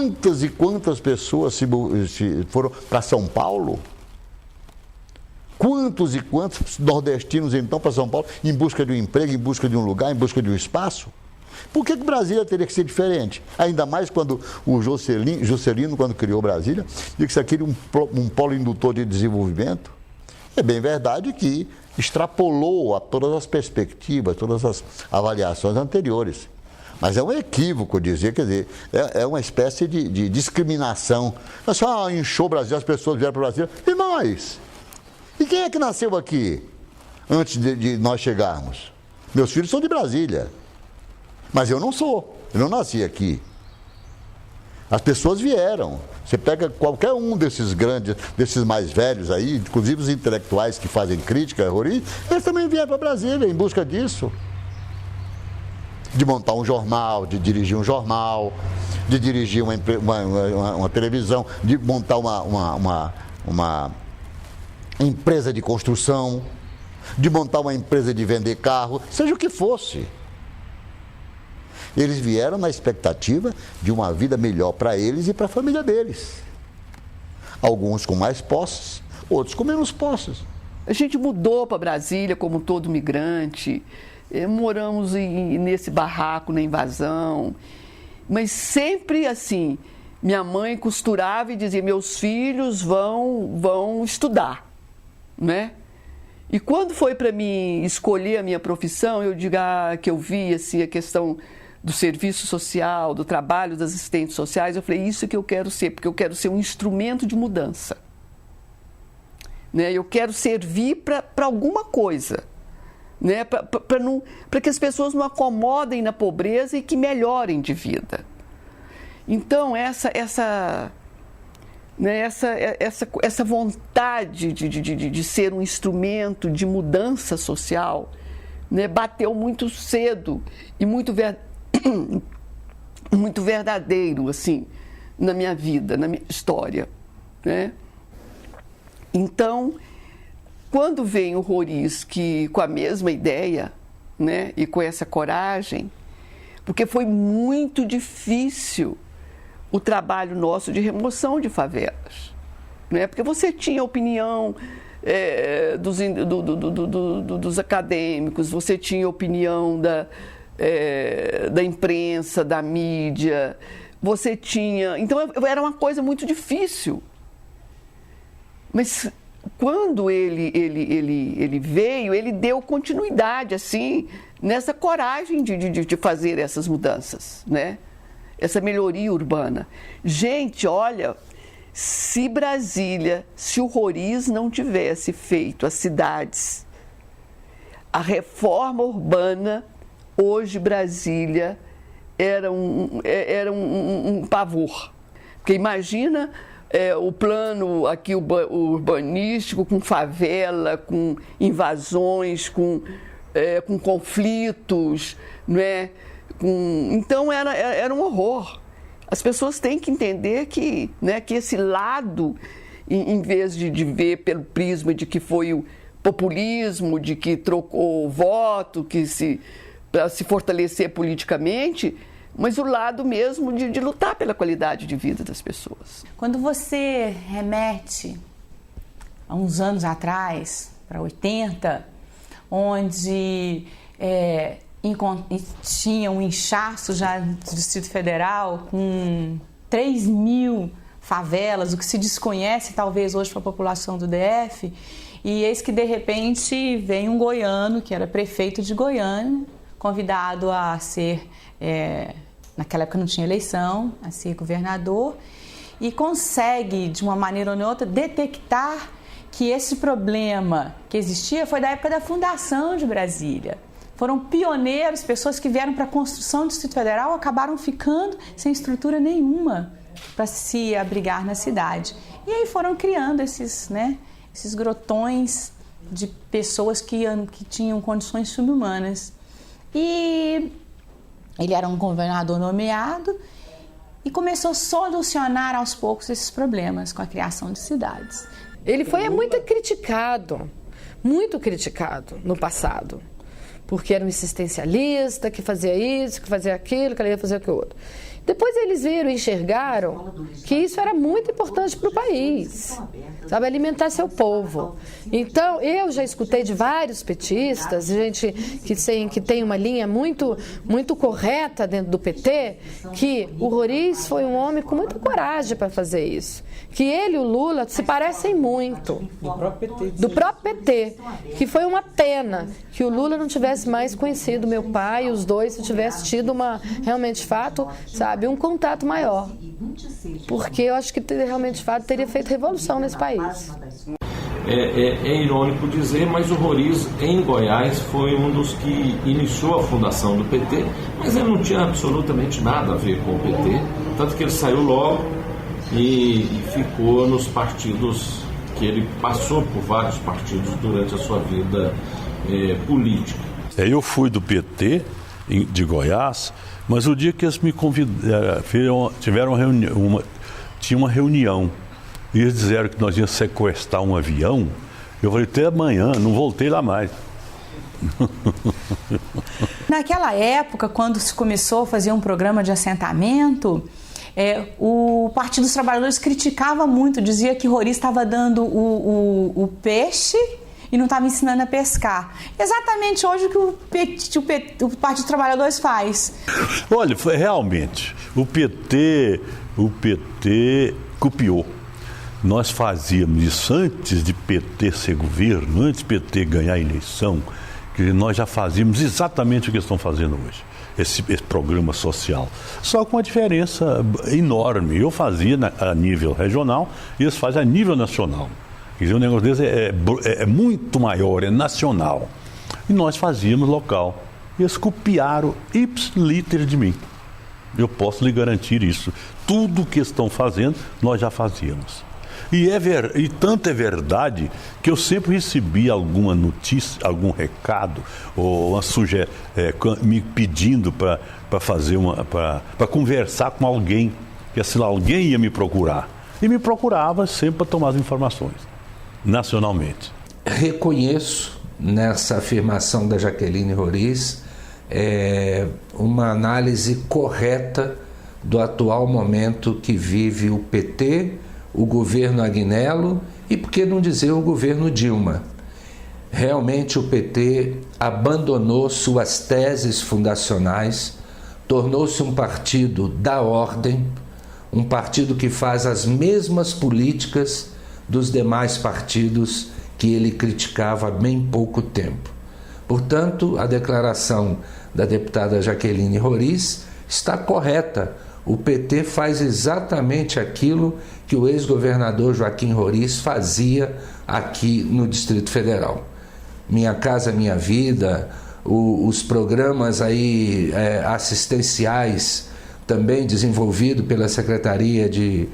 Quantas e quantas pessoas se foram para São Paulo? Quantos e quantos nordestinos então para São Paulo em busca de um emprego, em busca de um lugar, em busca de um espaço? Por que Brasília teria que ser diferente? Ainda mais quando o Juscelino, quando criou Brasília, disse que isso aqui era um polo indutor de desenvolvimento. É bem verdade que extrapolou a todas as perspectivas, todas as avaliações anteriores. Mas é um equívoco dizer, quer dizer, é uma espécie de discriminação. É só inchou o Brasil, as pessoas vieram para o Brasil. E nós? E quem é que nasceu aqui antes de nós chegarmos? Meus filhos são de Brasília. Mas eu não sou, eu não nasci aqui. As pessoas vieram. Você pega qualquer um desses grandes, desses mais velhos aí, inclusive os intelectuais que fazem crítica, eles também vieram para Brasília em busca disso. De montar um jornal, de dirigir um jornal, de dirigir uma televisão, de montar uma empresa de construção, de montar uma empresa de vender carro, seja o que fosse. Eles vieram na expectativa de uma vida melhor para eles e para a família deles. Alguns com mais posses, outros com menos posses. A gente mudou para Brasília como todo migrante, moramos nesse barraco na invasão, mas sempre assim, minha mãe costurava e dizia, meus filhos vão estudar, né? E quando foi para mim escolher a minha profissão, eu digo que eu vi assim, a questão do serviço social, do trabalho das assistentes sociais, eu falei, isso que eu quero ser, porque eu quero ser um instrumento de mudança. Né? Eu quero servir para alguma coisa, né? Para que as pessoas não acomodem na pobreza e que melhorem de vida. Então, essa vontade de ser um instrumento de mudança social, né, bateu muito cedo e muito verdadeiro assim, na minha vida, na minha história. Né? Então, quando vem o Roriz com a mesma ideia, né, e com essa coragem, porque foi muito difícil o trabalho nosso de remoção de favelas, né? Porque você tinha a opinião dos acadêmicos, você tinha a opinião da imprensa, da mídia, você tinha... Então, era uma coisa muito difícil. Mas quando ele veio, ele deu continuidade, assim, nessa coragem de fazer essas mudanças, né? Essa melhoria urbana. Gente, olha, se o Roriz não tivesse feito as cidades, a reforma urbana, hoje Brasília era um pavor. Porque imagina o plano aqui urbanístico com favela, com invasões, com conflitos, não é? Então era um horror. As pessoas têm que entender que, né, que esse lado, em vez de ver pelo prisma de que foi o populismo, de que trocou o voto, para se fortalecer politicamente, mas o lado mesmo de lutar pela qualidade de vida das pessoas. Quando você remete a uns anos atrás, para 80, onde tinha um inchaço já no Distrito Federal com 3.000 favelas, o que se desconhece talvez hoje para a população do DF, e eis que de repente vem um goiano, que era prefeito de Goiânia, convidado a ser, naquela época não tinha eleição, a ser governador, e consegue, de uma maneira ou de outra, detectar que esse problema que existia foi da época da fundação de Brasília. Foram pioneiros, pessoas que vieram para a construção do Distrito Federal, acabaram ficando sem estrutura nenhuma para se abrigar na cidade. E aí foram criando esses grotões de pessoas que tinham condições subhumanas. E ele era um governador nomeado e começou a solucionar aos poucos esses problemas com a criação de cidades. Ele foi muito criticado no passado, porque era um existencialista, que fazia isso, que fazia aquilo, que ele ia fazer aquilo outro. Depois eles viram e enxergaram que isso era muito importante para o país, sabe, alimentar seu povo. Então, eu já escutei de vários petistas, gente que tem uma linha muito, muito correta dentro do PT, que o Roriz foi um homem com muita coragem para fazer isso. Que ele e o Lula se parecem muito. Do próprio PT. Que foi uma pena que o Lula não tivesse mais conhecido meu pai, os dois, se tivesse tido realmente de fato, sabe, um contato maior. Porque eu acho que realmente de fato teria feito revolução nesse país. É irônico dizer, mas o Roriz em Goiás foi um dos que iniciou a fundação do PT, mas ele não tinha absolutamente nada a ver com o PT, tanto que ele saiu logo e ficou nos partidos, que ele passou por vários partidos durante a sua vida política. Eu fui do PT de Goiás, mas o dia que eles me convidaram, tinha uma reunião, e eles disseram que nós íamos sequestrar um avião. Eu falei, até amanhã, não voltei lá mais. Naquela época, quando se começou a fazer um programa de assentamento, o Partido dos Trabalhadores criticava muito, dizia que Roriz estava dando o peixe e não estava ensinando a pescar. Exatamente hoje o que o Partido dos Trabalhadores faz. Olha, realmente, o PT copiou. Nós fazíamos isso antes de PT ser governo, antes de PT ganhar a eleição, que nós já fazíamos exatamente o que eles estão fazendo hoje, esse programa social. Só com uma diferença enorme. Eu fazia a nível regional e eles fazem a nível nacional. Quer dizer, o negócio deles é muito maior, é nacional. E nós fazíamos local. E eles copiaram ipsiliter de mim. Eu posso lhe garantir isso. Tudo o que estão fazendo, nós já fazíamos. E tanto é verdade que eu sempre recebi alguma notícia, algum recado, ou me pedindo para conversar com alguém, que assim, alguém ia me procurar. E me procurava sempre para tomar as informações, nacionalmente. Reconheço nessa afirmação da Jaqueline Roriz uma análise correta do atual momento que vive o PT, o governo Agnello e, por que não dizer, o governo Dilma. Realmente o PT abandonou suas teses fundacionais, tornou-se um partido da ordem, um partido que faz as mesmas políticas dos demais partidos que ele criticava há bem pouco tempo. Portanto, a declaração da deputada Jaqueline Roriz está correta. O PT faz exatamente aquilo que o ex-governador Joaquim Roriz fazia aqui no Distrito Federal. Minha Casa Minha Vida, os programas assistenciais também desenvolvidos pela Secretaria de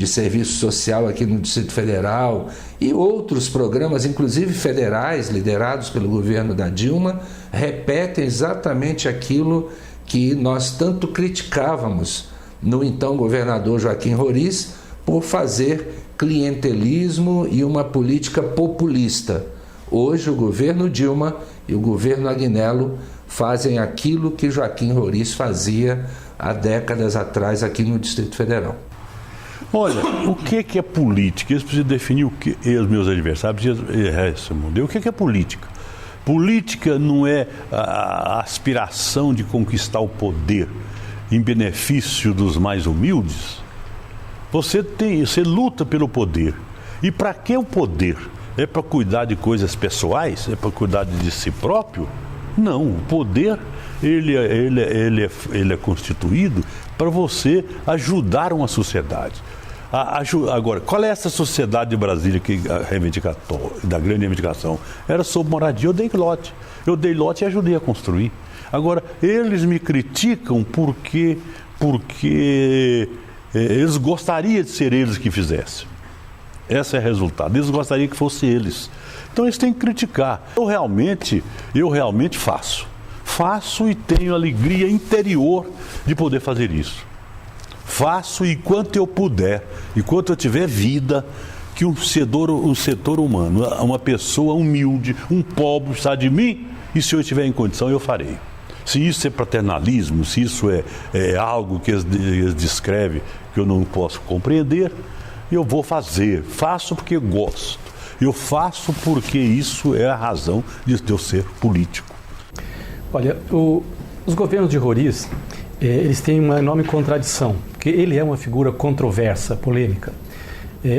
Serviço Social aqui no Distrito Federal e outros programas, inclusive federais, liderados pelo governo da Dilma, repetem exatamente aquilo que nós tanto criticávamos no então governador Joaquim Roriz por fazer clientelismo e uma política populista. Hoje o governo Dilma e o governo Agnello fazem aquilo que Joaquim Roriz fazia há décadas atrás aqui no Distrito Federal. Olha, o que é política? Eles precisam definir o que os meus adversários responder. O que é política? Política não é a aspiração de conquistar o poder em benefício dos mais humildes. Você luta pelo poder. E para que o poder? É para cuidar de coisas pessoais? É para cuidar de si próprio? Não, o poder ele é constituído para você ajudar uma sociedade. Agora, qual é essa sociedade de Brasília da grande reivindicação? Era sobre moradia. Eu dei lote. E ajudei a construir. Agora, eles me criticam porque eles gostariam de ser eles que fizessem. Esse é o resultado. Eles gostariam que fosse eles. Então eles têm que criticar. Eu realmente faço. Faço e tenho alegria interior de poder fazer isso. Faço enquanto eu puder, enquanto eu tiver vida, que um setor humano, uma pessoa humilde, um pobre, está de mim, e se eu estiver em condição, eu farei. Se isso é paternalismo, se isso é algo que eles descrevem que eu não posso compreender, eu vou fazer. Faço porque eu gosto. Eu faço porque isso é a razão de eu ser político. Olha, os governos de Roriz, eles têm uma enorme contradição, porque ele é uma figura controversa, polêmica.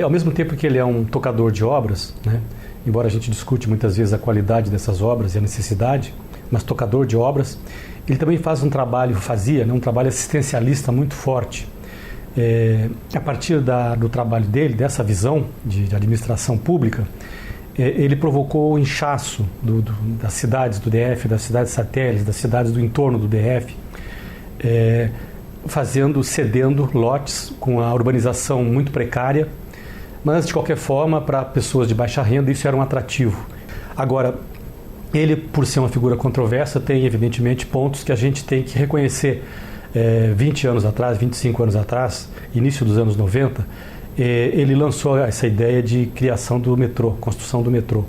Ao mesmo tempo que ele é um tocador de obras, né? Embora a gente discute muitas vezes a qualidade dessas obras e a necessidade, mas tocador de obras, ele também fazia um trabalho assistencialista muito forte. A partir do trabalho dele, dessa visão de administração pública, ele provocou o inchaço das cidades do DF, das cidades satélites, das cidades do entorno do DF, cedendo lotes com a urbanização muito precária, mas de qualquer forma, para pessoas de baixa renda, isso era um atrativo. Agora, ele, por ser uma figura controversa, tem evidentemente pontos que a gente tem que reconhecer. 20 anos atrás, 25 anos atrás, início dos anos 90, ele lançou essa ideia de criação do metrô, construção do metrô,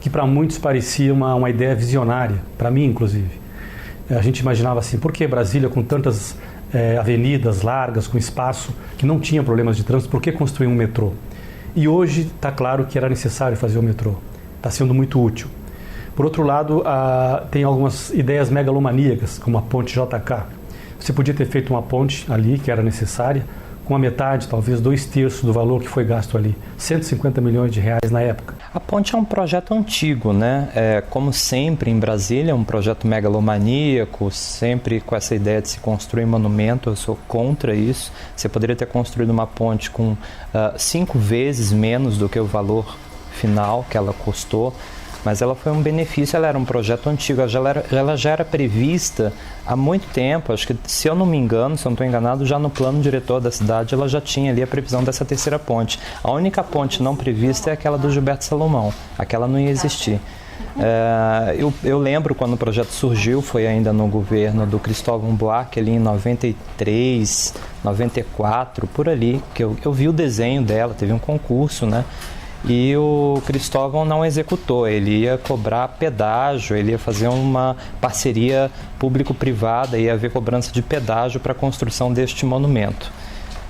que para muitos parecia uma ideia visionária, para mim inclusive. A gente imaginava assim, por que Brasília com tantas avenidas largas, com espaço, que não tinha problemas de trânsito, por que construir um metrô? E hoje está claro que era necessário fazer o metrô, está sendo muito útil. Por outro lado, tem algumas ideias megalomaníacas, como a ponte JK. Você podia ter feito uma ponte ali, que era necessária, com a metade, talvez 2/3 do valor que foi gasto ali, 150 milhões de reais na época. A ponte é um projeto antigo, né? Como sempre em Brasília, é um projeto megalomaníaco, sempre com essa ideia de se construir monumento. Eu sou contra isso. Você poderia ter construído uma ponte com 5 vezes menos do que o valor final que ela custou, mas ela foi um benefício, ela era um projeto antigo, ela já era prevista há muito tempo, acho que, se eu não me engano, se eu não estou enganado, já no plano diretor da cidade ela já tinha ali a previsão dessa terceira ponte. A única ponte não prevista é aquela do Gilberto Salomão, aquela não ia existir. Eu lembro quando o projeto surgiu, foi ainda no governo do Cristóvão Buarque, ali em 93, 94, por ali, que eu vi o desenho dela, teve um concurso, né? E o Cristóvão não executou, ele ia cobrar pedágio, ele ia fazer uma parceria público-privada, ia haver cobrança de pedágio para a construção deste monumento.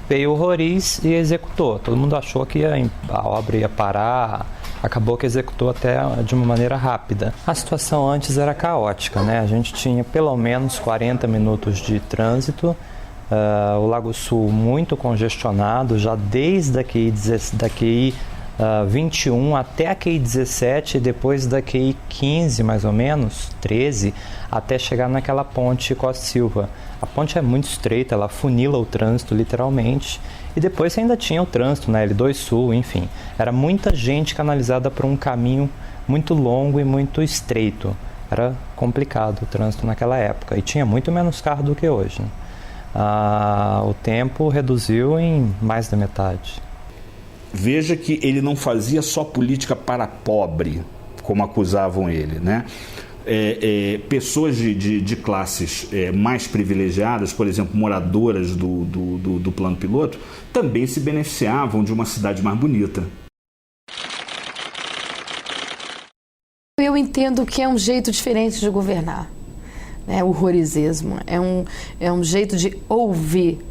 Veio o Roriz e executou, todo mundo achou que a obra ia parar, acabou que executou até de uma maneira rápida. A situação antes era caótica, né? A gente tinha pelo menos 40 minutos de trânsito, o Lago Sul muito congestionado, já desde a QI 21 até a QI 17, depois da QI 15 mais ou menos, 13, até chegar naquela ponte Costa Silva. A ponte é muito estreita, ela funila o trânsito literalmente, e depois você ainda tinha o trânsito na L2 Sul, enfim. Era muita gente canalizada por um caminho muito longo e muito estreito. Era complicado o trânsito naquela época, e tinha muito menos carro do que hoje, né? O tempo reduziu em mais da metade. Veja que ele não fazia só política para pobre, como acusavam ele, né? Pessoas de classes mais privilegiadas, por exemplo, moradoras do plano piloto, também se beneficiavam de uma cidade mais bonita. Eu entendo que é um jeito diferente de governar, né? O rorizismo é um jeito de ouvir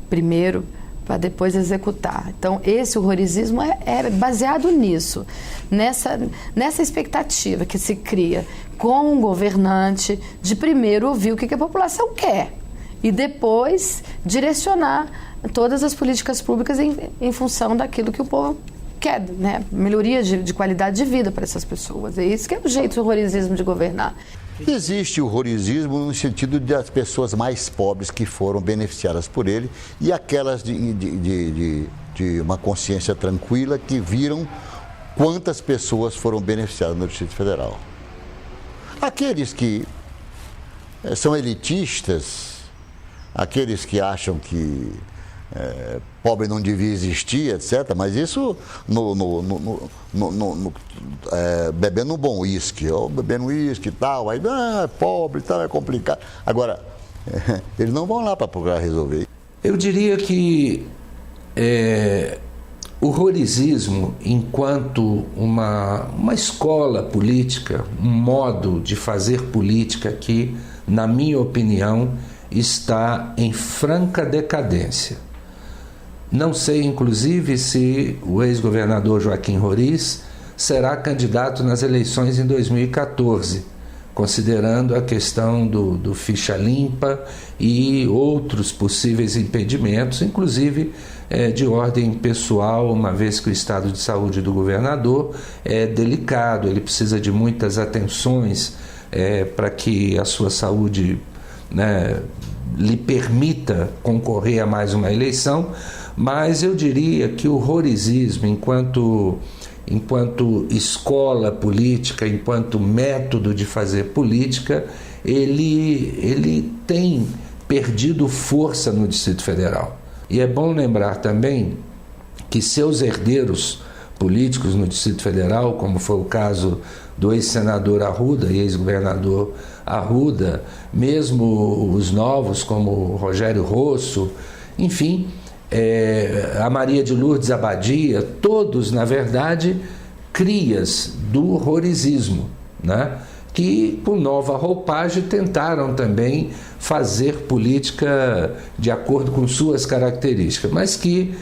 primeiro, para depois executar. Então, esse horrorizismo é baseado nisso, nessa expectativa que se cria com um governante de primeiro ouvir o que a população quer e depois direcionar todas as políticas públicas em função daquilo que o povo quer, né? Melhoria de qualidade de vida para essas pessoas. É isso que é o jeito do horrorizismo de governar. Existe o horrorizismo no sentido das pessoas mais pobres que foram beneficiadas por ele e aquelas de uma consciência tranquila que viram quantas pessoas foram beneficiadas no Distrito Federal. Aqueles que são elitistas, aqueles que acham que pobre não devia existir, etc., mas isso bebendo um bom uísque, bebendo uísque e tal, aí é pobre e tal, é complicado. Agora, eles não vão lá para procurar resolver. Eu diria que o rorizismo, enquanto uma escola política, um modo de fazer política que na minha opinião, está em franca decadência. Não sei, inclusive, se o ex-governador Joaquim Roriz será candidato nas eleições em 2014, considerando a questão do ficha limpa e outros possíveis impedimentos, inclusive de ordem pessoal, uma vez que o estado de saúde do governador é delicado, ele precisa de muitas atenções para que a sua saúde, né, lhe permita concorrer a mais uma eleição, mas eu diria que o rorizismo, enquanto escola política, enquanto método de fazer política, ele tem perdido força no Distrito Federal. E é bom lembrar também que seus herdeiros políticos no Distrito Federal, como foi o caso do ex-senador Arruda e ex-governador Arruda, mesmo os novos como Rogério Rosso, enfim, a Maria de Lourdes Abadia, todos, na verdade, crias do rorizismo, né? Que, com nova roupagem, tentaram também fazer política de acordo com suas características, mas que